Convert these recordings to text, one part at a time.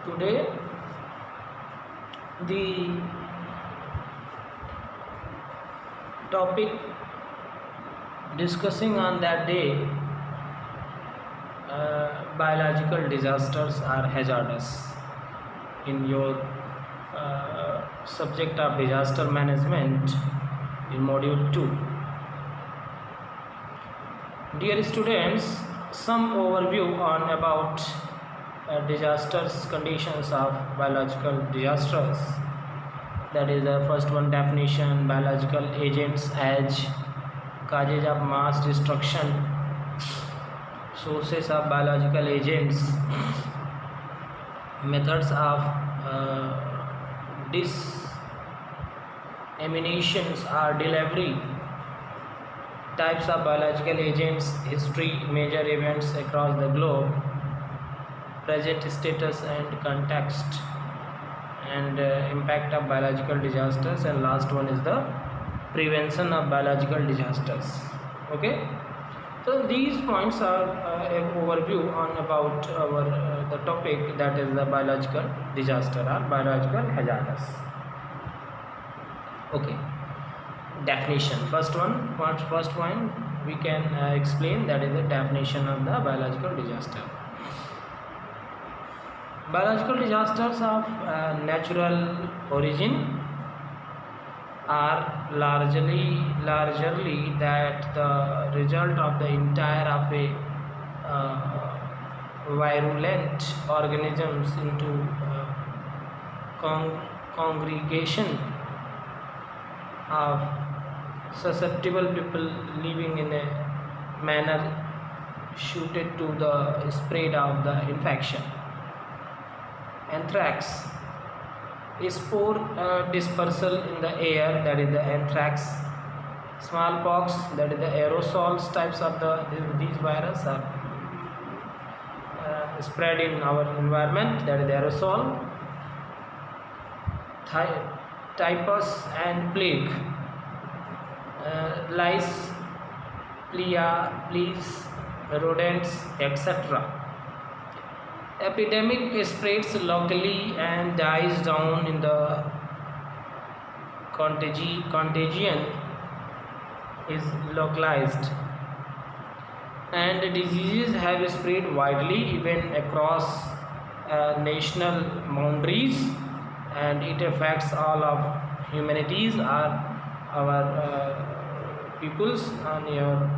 Today, the topic discussing on that day, biological disasters are hazardous. In your subject of disaster management in module 2. Dear students, some overview on about disasters conditions of biological disasters. That is the first one definition: biological agents as causes of mass destruction, sources of biological agents, methods of disseminations or delivery, types of biological agents, history, major events across the globe, present status and context, and impact of biological disasters, and last one is the prevention of biological disasters. Okay, so these points are an overview on about our the topic, that is the biological disaster or biological hazardous. Okay, definition. First one we can explain, that is the definition of the biological disaster. Biological disasters of natural origin are largely that the result of the entire of a virulent organisms into congregation of susceptible people living in a manner suited to the spread of the infection. Anthrax, spore dispersal in the air, that is the anthrax. Smallpox, that is the aerosols types of these virus are spread in our environment, that is the aerosol. Typhus and plague, lice, fleas, rodents, etc. Epidemic spreads locally and dies down in the contagion is localized, and diseases have spread widely even across national boundaries, and it affects all of humanities or our peoples and your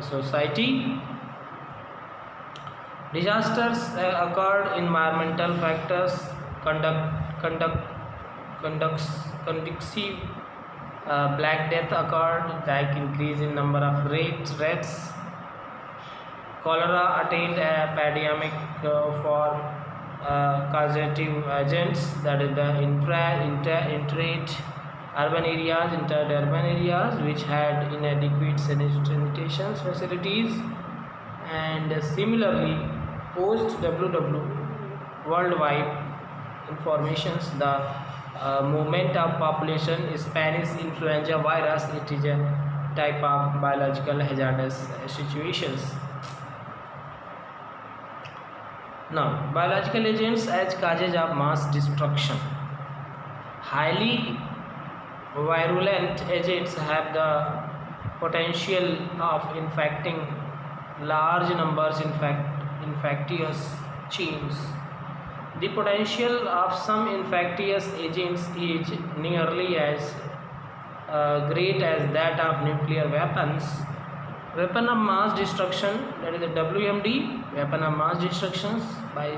society. Disasters occurred, environmental factors, conducive black death occurred, like increase in number of rates. Cholera attained a pandemic for causative agents, that is the intrate urban areas, inter-urban areas which had inadequate sanitation facilities, and similarly post WW worldwide informations, the movement of population, Spanish influenza virus, it is a type of biological hazardous situations. Now, biological agents as causes of mass destruction. Highly virulent agents have the potential of infecting large numbers infectious chains. The potential of some infectious agents is nearly as great as that of nuclear weapons. Weapon of mass destruction, that is the WMD, weapon of mass destructions by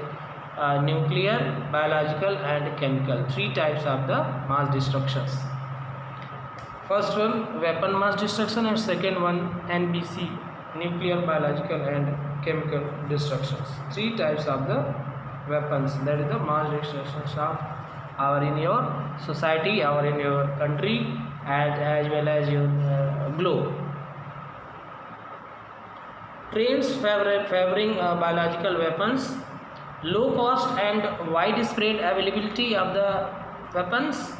nuclear, biological and chemical. Three types of the mass destructions. First one weapon mass destruction, and second one NBC, nuclear, biological and chemical destructions. Three types of the weapons, that is the mass destructions of our in your society, our in your country, as well as your globe. Trends favoring biological weapons: low cost and widespread availability of the weapons,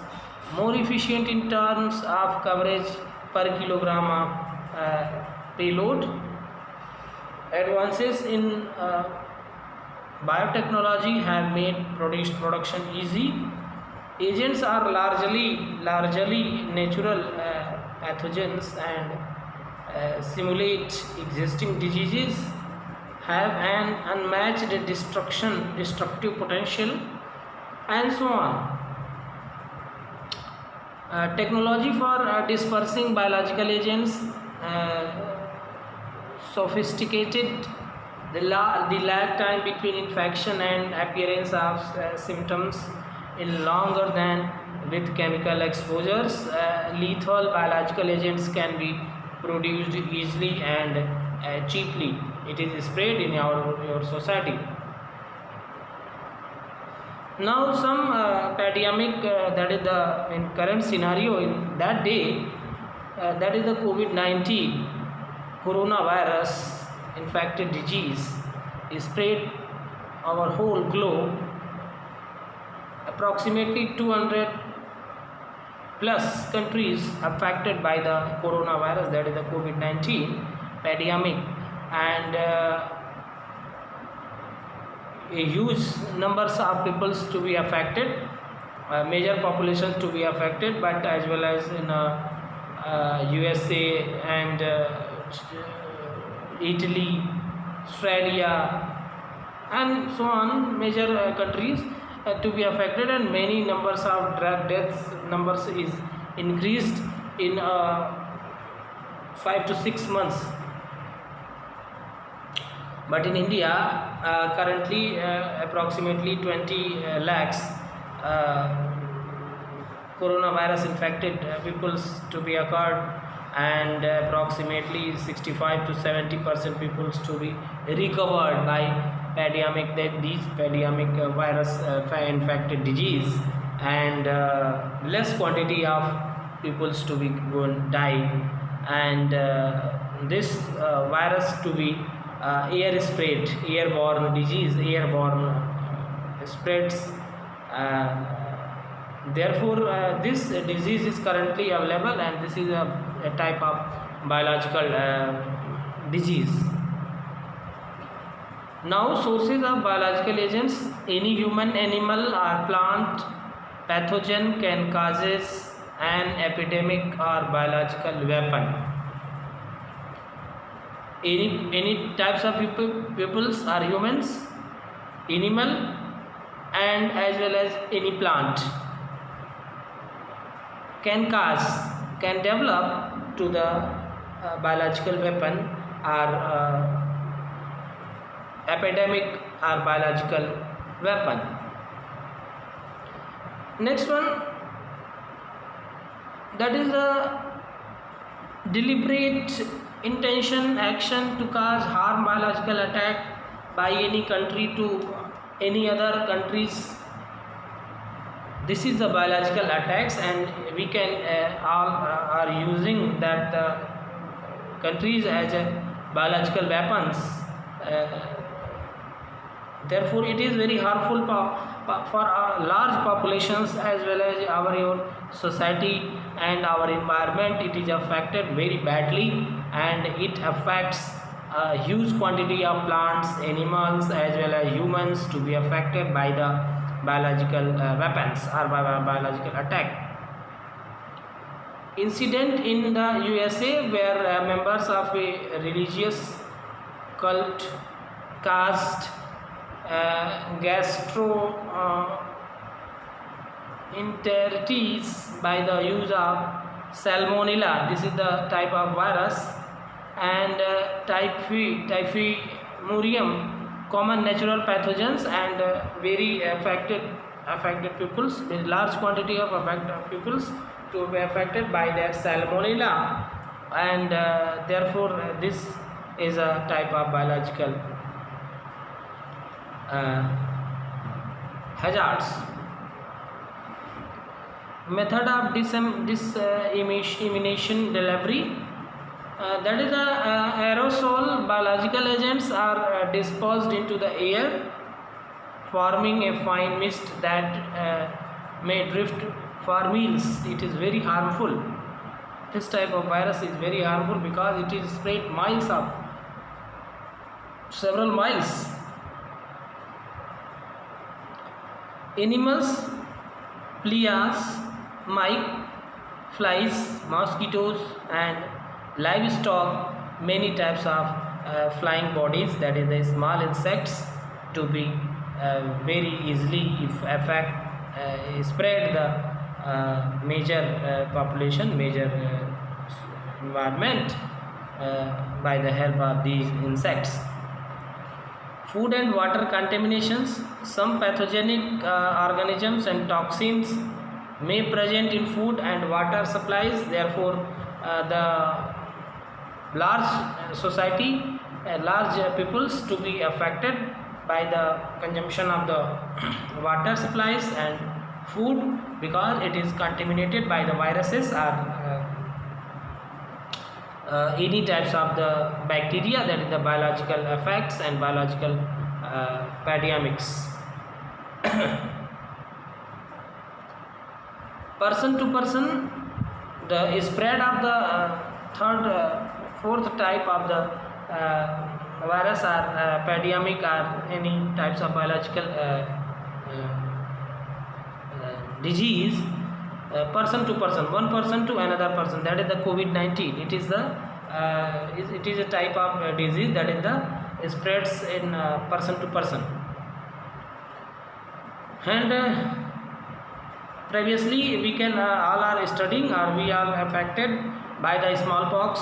more efficient in terms of coverage per kilogram of payload, advances in Biotechnology have made production easy. Agents are largely natural pathogens and simulate existing diseases, have an unmatched destructive potential, and so on. Technology for dispersing biological agents sophisticated. The lag time between infection and appearance of symptoms is longer than with chemical exposures. Lethal biological agents can be produced easily and cheaply. It is sprayed in your society. Now some pandemic, that is the in current scenario in that day, that is the COVID-19 coronavirus infected disease is spread our whole globe. Approximately 200 plus countries affected by the coronavirus, that is the COVID-19 pandemic, and a huge numbers of peoples to be affected, major populations to be affected, but as well as in USA and Italy, Australia, and so on, major countries to be affected, and many numbers of drug deaths numbers is increased in 5 to 6 months. But in India, currently approximately 20 lakhs coronavirus infected peoples to be occurred, and approximately 65 to 70% peoples to be recovered by pandemic, that these pandemic virus infected disease, and less quantity of peoples to be going die, and this virus to be airborne disease, airborne spreads. Therefore, this disease is currently available, and this is a type of biological disease. Now, sources of biological agents: any human, animal, or plant pathogen can causes an epidemic or biological weapon. Any types of peoples are humans, animal, and as well as any plant can develop to the biological weapon or epidemic or biological weapon. Next one, that is the deliberate intention action to cause harm, biological attack by any country to any other countries. This is the biological attacks, and we can all are using that countries as biological weapons. Therefore, it is very harmful for large populations as well as your society and our environment. It is affected very badly, and it affects a huge quantity of plants, animals, as well as humans to be affected by the biological weapons or biological attack. Incident in the USA where members of a religious cult caused gastroenteritis by the use of salmonella. This is the type of virus, and typhimurium, common natural pathogens, and very affected peoples, with large quantity of affected peoples to be affected by that salmonella, and therefore this is a type of biological hazards. Method of dissemination delivery, that is the aerosol biological agents are dispersed into the air, forming a fine mist that may drift for miles. It is very harmful. This type of virus is very harmful because it is spread miles up, several miles. Animals, pleias, mite, flies, mosquitoes, and livestock, many types of flying bodies, that is the small insects, to be very easily if affect spread the major population, major environment by the help of these insects. Food and water contaminations. Some pathogenic organisms and toxins may present in food and water supplies. Therefore, the large society, large peoples to be affected by the consumption of the water supplies and food, because it is contaminated by the viruses or any types of the bacteria, that is the biological effects and biological pandemics. Person to person, the spread of the fourth type of the virus or pandemic or any types of biological disease, person to person, one person to another person, that is the COVID-19. It is a type of disease that is the spreads in person to person. And previously we can all are studying, or we are affected by the smallpox,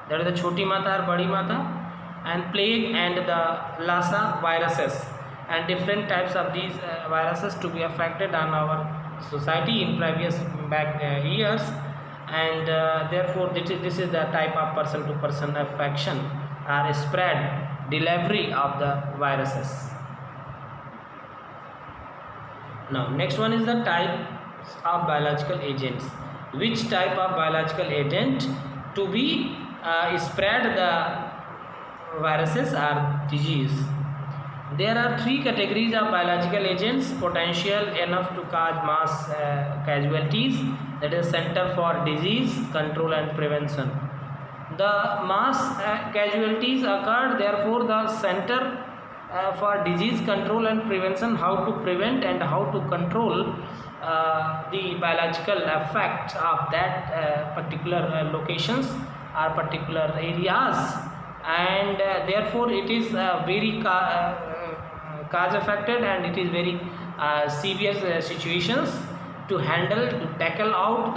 that is the choti mata or badi mata, and plague and the Lassa viruses, and different types of these viruses to be affected on our society in previous back years. And therefore this is the type of person to person affection or spread delivery of the viruses. Now next one is the types of biological agents. Which type of biological agent to be spread the viruses or disease? There are three categories of biological agents potential enough to cause mass casualties, that is Center for Disease Control and Prevention. The mass casualties occurred, therefore the Center for Disease Control and Prevention, how to prevent and how to control the biological effect of that particular locations or particular areas, and therefore it is very cause affected, and it is very severe situations to handle, to tackle out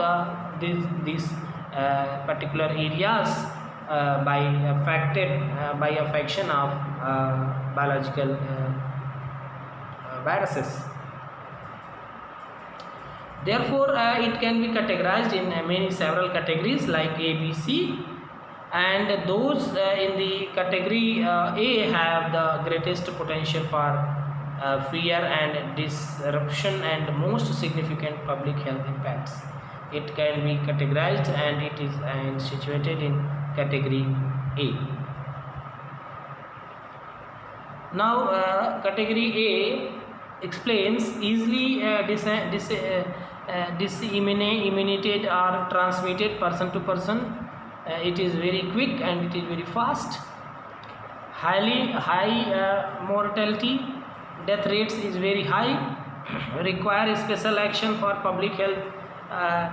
these particular areas by affection of biological viruses. Therefore it can be categorized in several categories like A, B, C, and those in the category A have the greatest potential for fear and disruption and most significant public health impacts. It can be categorized, and it is situated in category A. Now category A explains easily disseminated or transmitted person to person. It is very quick and it is very fast. High mortality, death rates is very high. Require special action for public health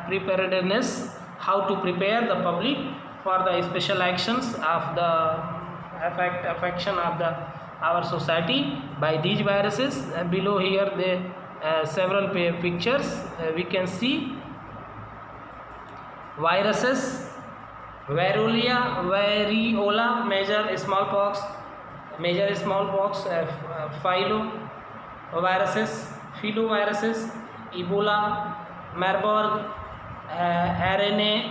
preparedness. How to prepare the public for the special actions of the affection of our society by these viruses. Below here the several pictures we can see viruses. Variola, major smallpox, filoviruses, Ebola, Marburg, RNA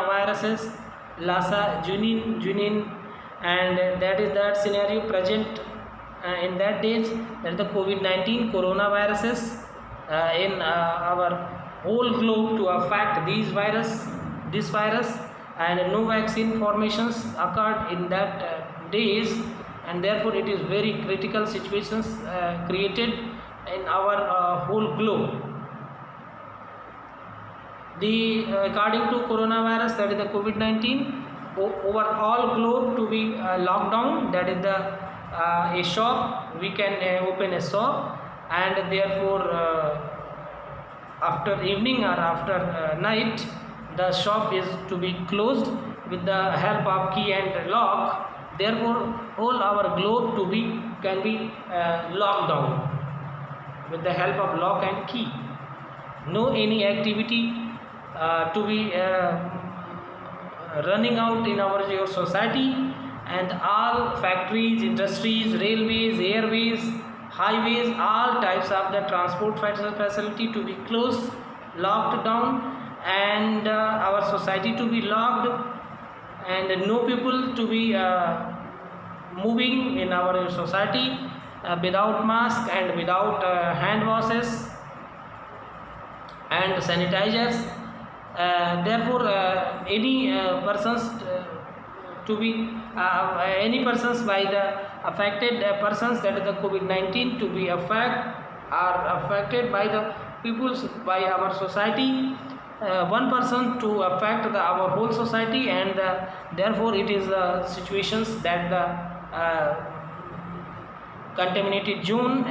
viruses, Lassa, Junin, and that is that scenario present in that days, that is the COVID-19 coronaviruses in our whole globe to affect this virus, and no vaccine formations occurred in that days, and therefore it is very critical situations created in our whole globe. According to coronavirus, that is the COVID-19, over all globe to be locked down, that is a shop, we can open a shop, and therefore after evening or after night the shop is to be closed with the help of key and lock. Therefore all our globe to be can be locked down with the help of lock and key. No any activity to be running out in your society, and all factories, industries, railways, airways, highways, all types of the transport facility to be closed, locked down, and our society to be locked, and no people to be moving in our society without mask and without hand washes and sanitizers. Therefore any persons to be any persons by the affected persons, that is the COVID-19, to be affected by the peoples, by our society, one person to affect our whole society, and therefore it is situations that the contaminated zone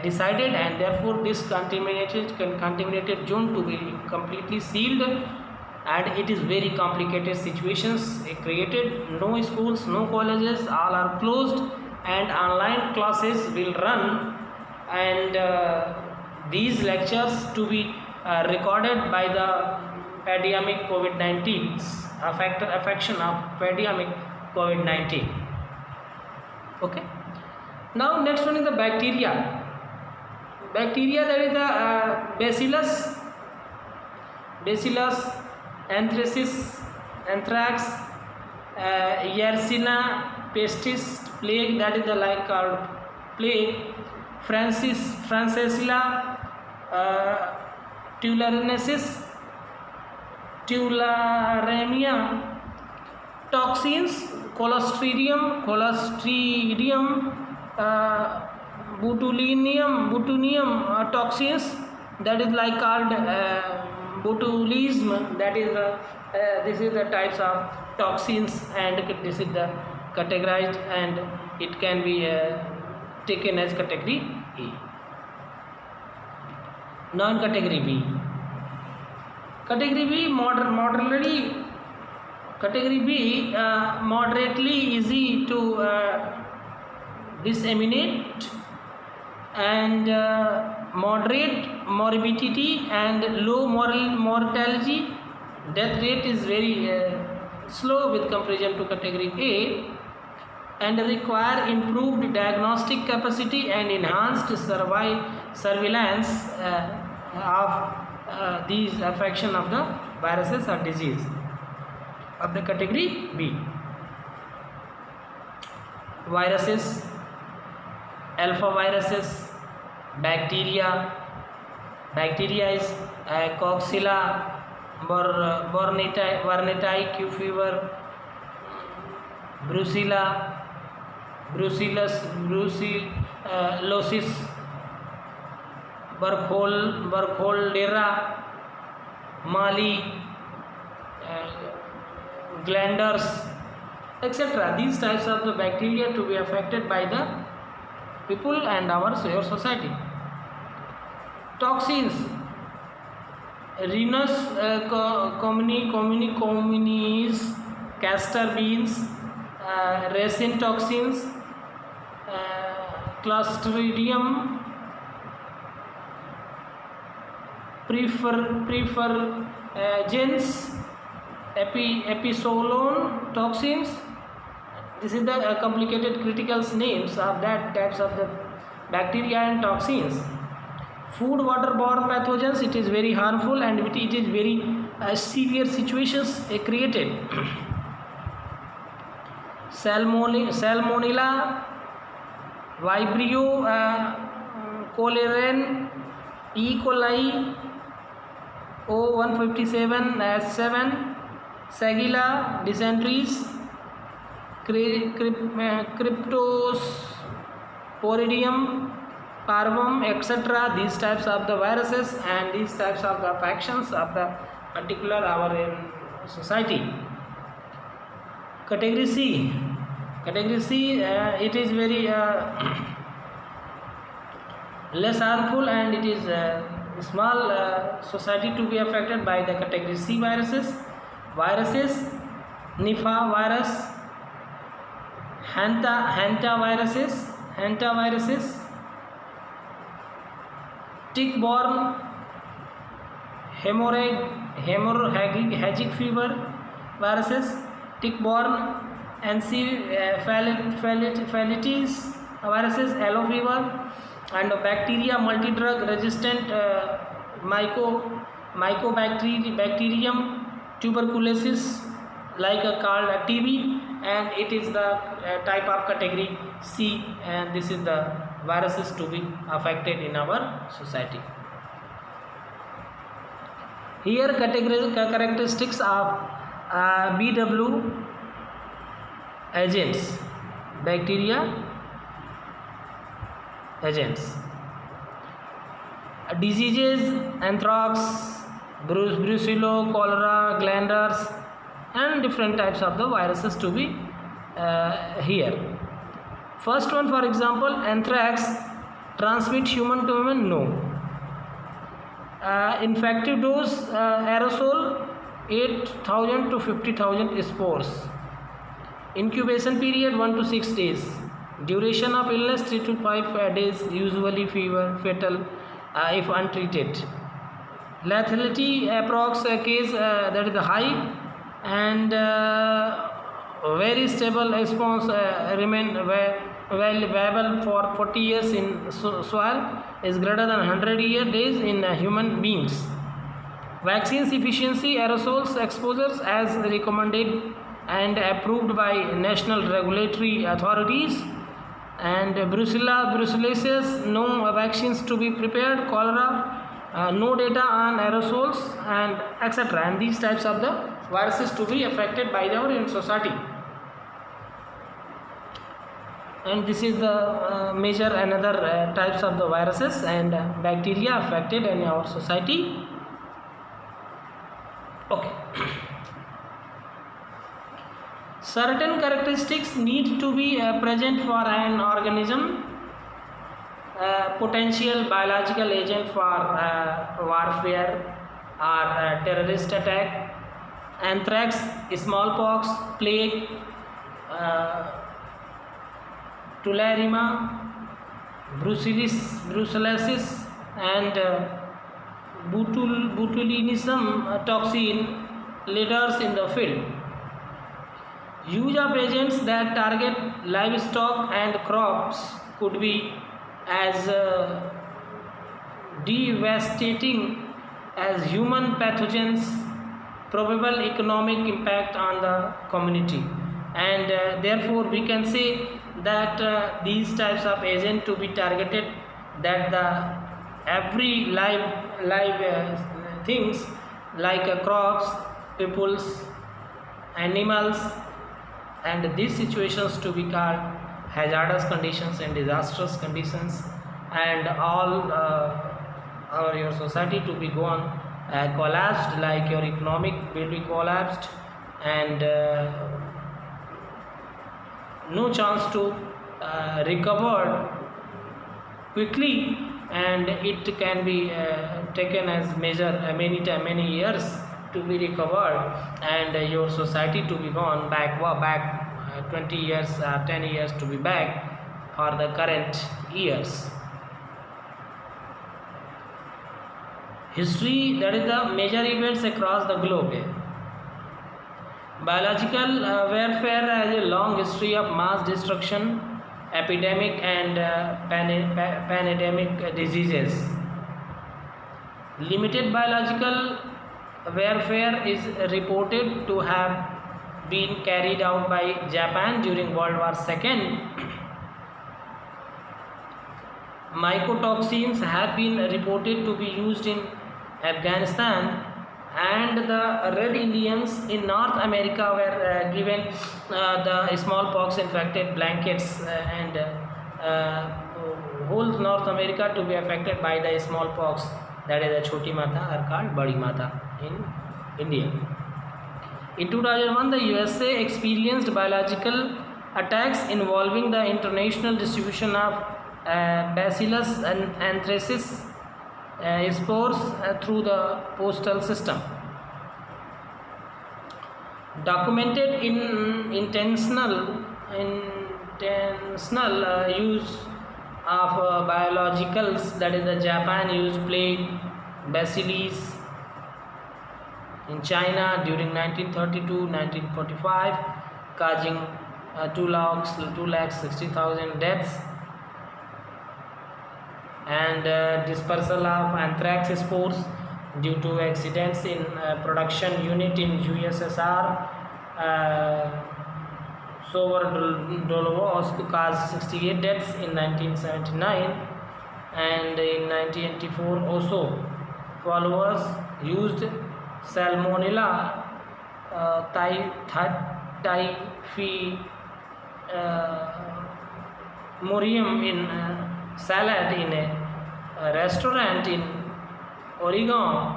decided, and therefore this contaminated zone to be completely sealed, and it is very complicated situations created. No schools, no colleges, all are closed, and online classes will run, and these lectures to be recorded by the pandemic COVID-19, affection of pandemic COVID-19. Okay. Now next one is the bacteria. Bacteria, that is the bacillus, anthrax, Yersinia pestis, plague, that is the like called plague, Francisella tularemia, toxins, Clostridium, botulinum toxins, that is like called botulism, that is this is the types of toxins, and this is the categorized, and it can be taken as category A. Non-category B. Category B moderately easy to disseminate, and moderate morbidity and low mortality. Death rate is very slow with comparison to category A, and require improved diagnostic capacity and enhanced surveillance of these affection of the viruses or disease of the category B. Viruses, alpha viruses, bacteria is Coxella, Burnetii, Q fever, brucellosis, Burkholderia, Mali, glanders, etc. These types of the bacteria to be affected by the people and your society. Toxins, Rhinus communis, castor beans, resin toxins, Clostridium prefergens, episolone toxins. This is the complicated critical names of that types of the bacteria and toxins. Food waterborne pathogens, it is very harmful, and it is very severe situations created. Salmonella, Vibrio, cholerae, E. coli, O157S7, Sagilla, dysenteries, Cryptosporidium, parvum, etc. These types of the viruses and these types of the affections of the particular our society. Category C. Category C, it is very less harmful, and it is small society to be affected by the category C viruses. Nipah virus, hantaviruses, tick-borne hemorrhagic fever viruses, tick-borne encephalitis viruses, yellow fever, and bacteria multi-drug resistant mycobacterium tuberculosis, like called TB, and it is the type of category C, and this is the viruses to be affected in our society. Here characteristics of BW agents, bacteria agents. Diseases: anthrax, brucellosis, cholera, glanders, and different types of the viruses to be here. First one, for example, anthrax transmit human to human? No. Infective dose aerosol 8,000 to 50,000 spores. Incubation period 1 to 6 days. Duration of illness 3 to 5 days, usually fever, fatal if untreated. Lethality approx case that is high, and very stable response remain viable for 40 years in soil, is greater than 100 days in human beings. Vaccines efficiency: aerosols exposures as recommended and approved by national regulatory authorities. And brucellosis, no vaccines to be prepared. Cholera, no data on aerosols, and etc. And these types of the viruses to be affected by our society. And this is the major another types of the viruses and bacteria affected in our society. Okay. Certain characteristics need to be present for an organism. Potential biological agent for warfare or terrorist attack: anthrax, smallpox, plague, tularemia, brucellosis, and botulinum toxin leaders in the field. Use of agents that target livestock and crops could be as devastating as human pathogens. Probable economic impact on the community, and therefore we can say that these types of agent to be targeted, that the every live things like crops, peoples, animals, and these situations to be called hazardous conditions and disastrous conditions, and all your society to be gone collapsed, like your economic will be collapsed, and no chance to recover quickly, and it can be taken as measure many years to be recovered, and your society to be gone back 20 years 10 years to be back for the current years. History, that is the major events across the globe. Biological warfare has a long history of mass destruction, epidemic, and pandemic diseases. Limited biological warfare is reported to have been carried out by Japan during World War II. Mycotoxins have been reported to be used in Afghanistan, and the Red Indians in North America were given the smallpox infected blankets, and whole North America to be affected by the smallpox, that is the Choti Mata are called Badi Mata in India. In 2001, the USA experienced biological attacks involving the international distribution of Bacillus and anthracis spores through the postal system. Documented in intentional use of biologicals, that is the Japan used plague bacillus in China during 1932-1945, causing 2,60,000 deaths, and dispersal of anthrax spores due to accidents in production unit in USSR. Sovorodolovosk caused 68 deaths in 1979, and in 1984 also followers used Salmonella typhimurium in salad in a restaurant in Oregon,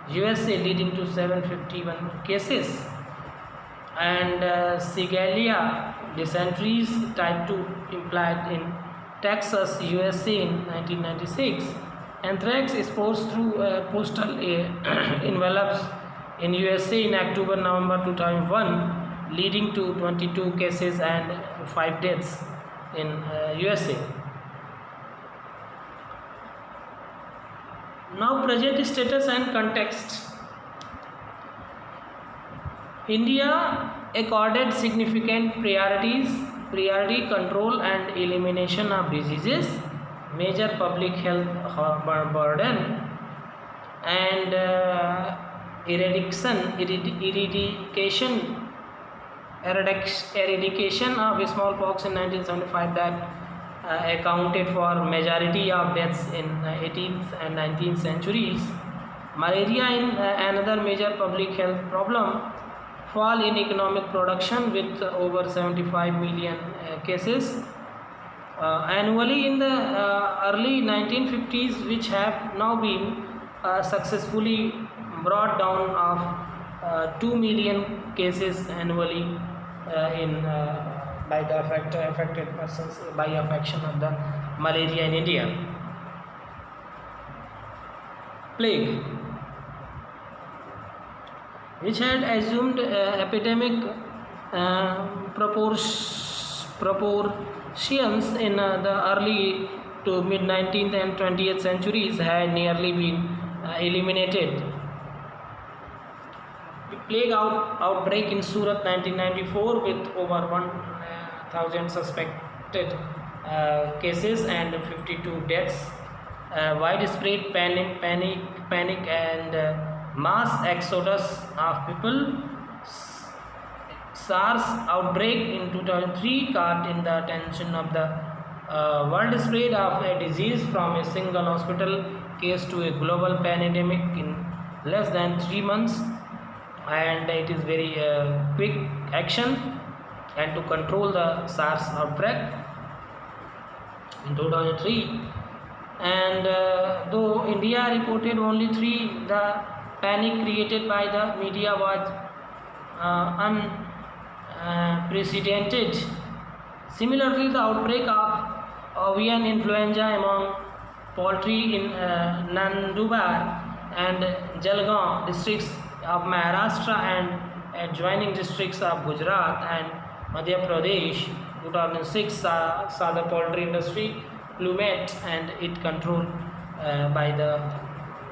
USA, leading to 751 cases. And Sigalia dysenteries type 2 implied in Texas, USA in 1996. Anthrax spores through postal envelopes in USA in October-November 2001, leading to 22 cases and 5 deaths in USA. Now, present status and context. India accorded significant priority control and elimination of diseases, major public health burden, and eradication of smallpox in 1975, that accounted for majority of deaths in 18th and 19th centuries. Malaria in another major public health problem. Fall in economic production with over 75 million cases annually in the early 1950s, which have now been successfully brought down of 2 million cases annually by the affected persons by affection of the malaria in India. Plague, which had assumed epidemic proportions in the early to mid 19th and 20th centuries, had nearly been eliminated. The plague outbreak in Surat 1994 with over 1,000 suspected cases and 52 deaths. Widespread panic and mass exodus of people. SARS outbreak in 2003 caught in the attention of the world, spread of a disease from a single hospital case to a global pandemic in less than 3 months, and it is very quick action and to control the SARS outbreak in 2003. And though India reported only 3, the panic created by the media was unprecedented. Similarly, the outbreak of avian influenza among poultry in Nandurbar and Jalgaon districts of Maharashtra and adjoining districts of Gujarat and Madhya Pradesh 2006 saw the poultry industry plummet and it controlled by the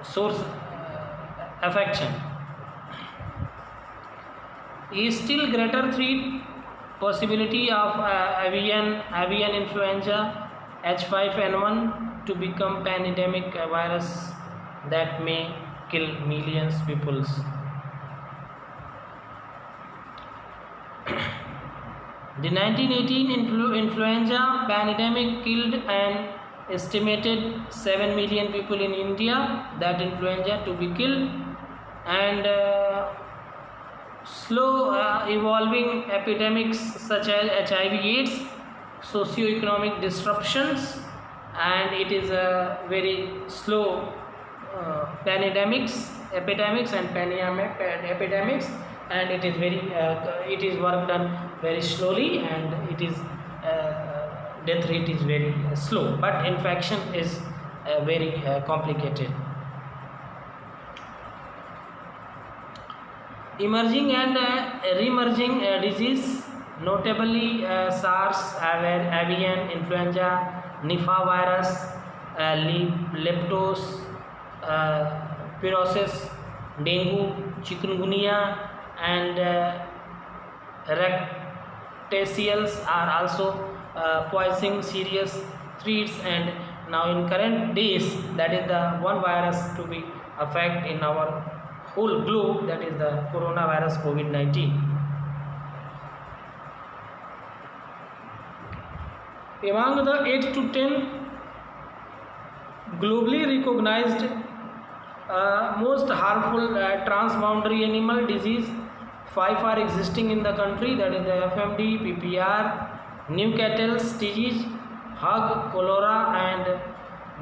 source affection. Is still greater threat possibility of avian influenza H5N1 to become pandemic virus that may kill millions of people. The 1918 influenza pandemic killed an estimated 7 million people in India. That influenza to be killed, and slow evolving epidemics such as HIV/AIDS, socio-economic disruptions, and it is a very slow epidemics and it is work done very slowly, and it is death rate is very slow, but infection is very complicated. Emerging and re-emerging disease, notably SARS, avian influenza, Nipah virus, leptospirosis, dengue, chikungunya, and rickettsia are also posing serious threats. And now in current days, that is the one virus to be affect in our whole globe, that is the coronavirus COVID-19. Among the 8 to 10 globally recognized most harmful transboundary animal disease, 5 are existing in the country, that is the FMD, PPR, Newcastle disease, Hug, cholera, and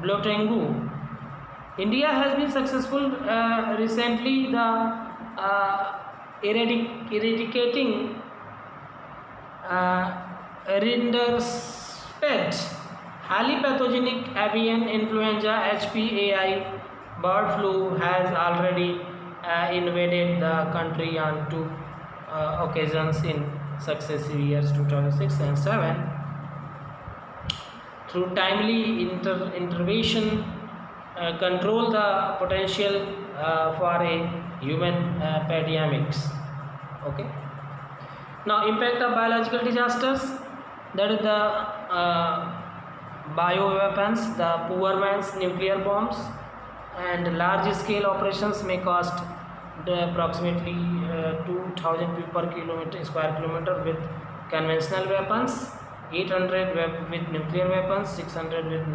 Blotengu. India has been successful recently the eradicating Rindersped, highly pathogenic avian influenza (HPAI) bird flu has already invaded the country on 2 occasions in successive years 2006 and 7. Through timely intervention, control the potential for a human pandemics. Okay. Now, impact of biological disasters, that is the bioweapons, the poor man's nuclear bombs, and large scale operations may cost approximately 2000 per square kilometer with conventional weapons, 800 with nuclear weapons, 600 with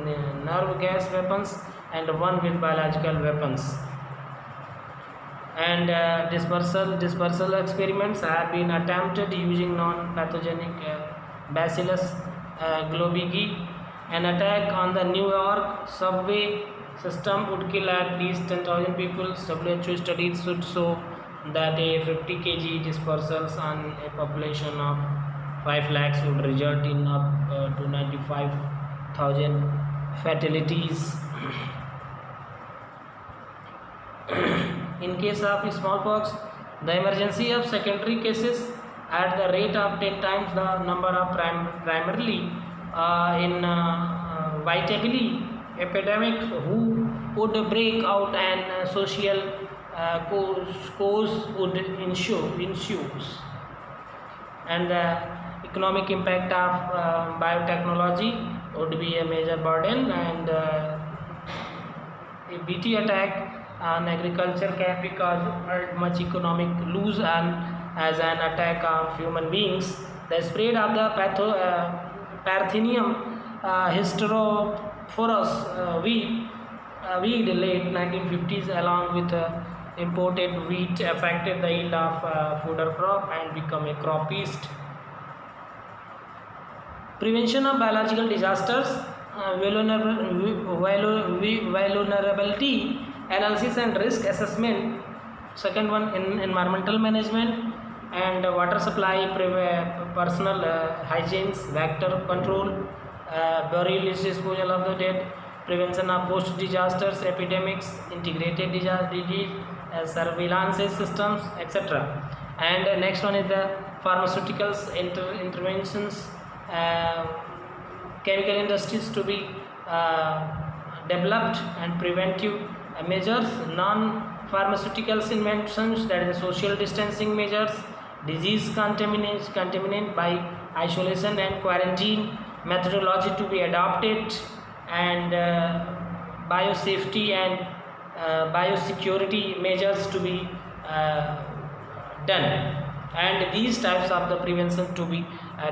nerve gas weapons, and 1 with biological weapons. And dispersal experiments have been attempted using non-pathogenic Bacillus globigi. An attack on the New York subway system would kill at least 10,000 people. WHO studies should show that a 50 kg dispersals on a population of 5 lakhs would result in up to 95,000 fatalities. In case of smallpox, the emergency of secondary cases at the rate of 10 times the number of primarily inevitability epidemic who would break out and social cause would ensue. And the economic impact of biotechnology would be a major burden, and a BT attack on agriculture can be cause much economic loss and as an attack of human beings. The spread of the Parthenium hysterophorus weed late 1950s along with imported wheat affected the yield of fodder crop and become a crop pest. Prevention of biological disasters, vulnerability analysis and risk assessment. Second one, in environmental management and water supply, personal hygiene, vector control, burial disposal of the dead, prevention of post disasters, epidemics, integrated disease, surveillance systems, etc. And next one is the pharmaceuticals interventions, chemical industries to be developed, and preventive measures, non-pharmaceuticals inventions, that is social distancing measures, disease contaminant by isolation and quarantine methodology to be adopted, and biosafety and biosecurity measures to be done. And these types of the prevention to be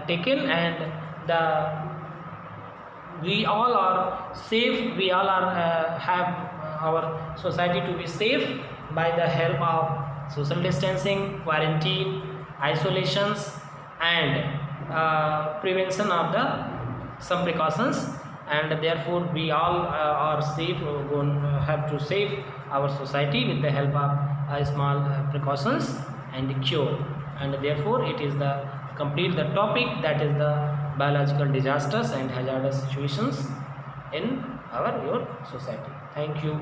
taken, and we all are safe, we all are have our society to be safe by the help of social distancing, quarantine, isolations, and prevention of the some precautions. And therefore we all are safe, have to save our society with the help of small precautions and cure. And therefore it is the complete the topic, that is the biological disasters and hazardous situations in your society. Thank you.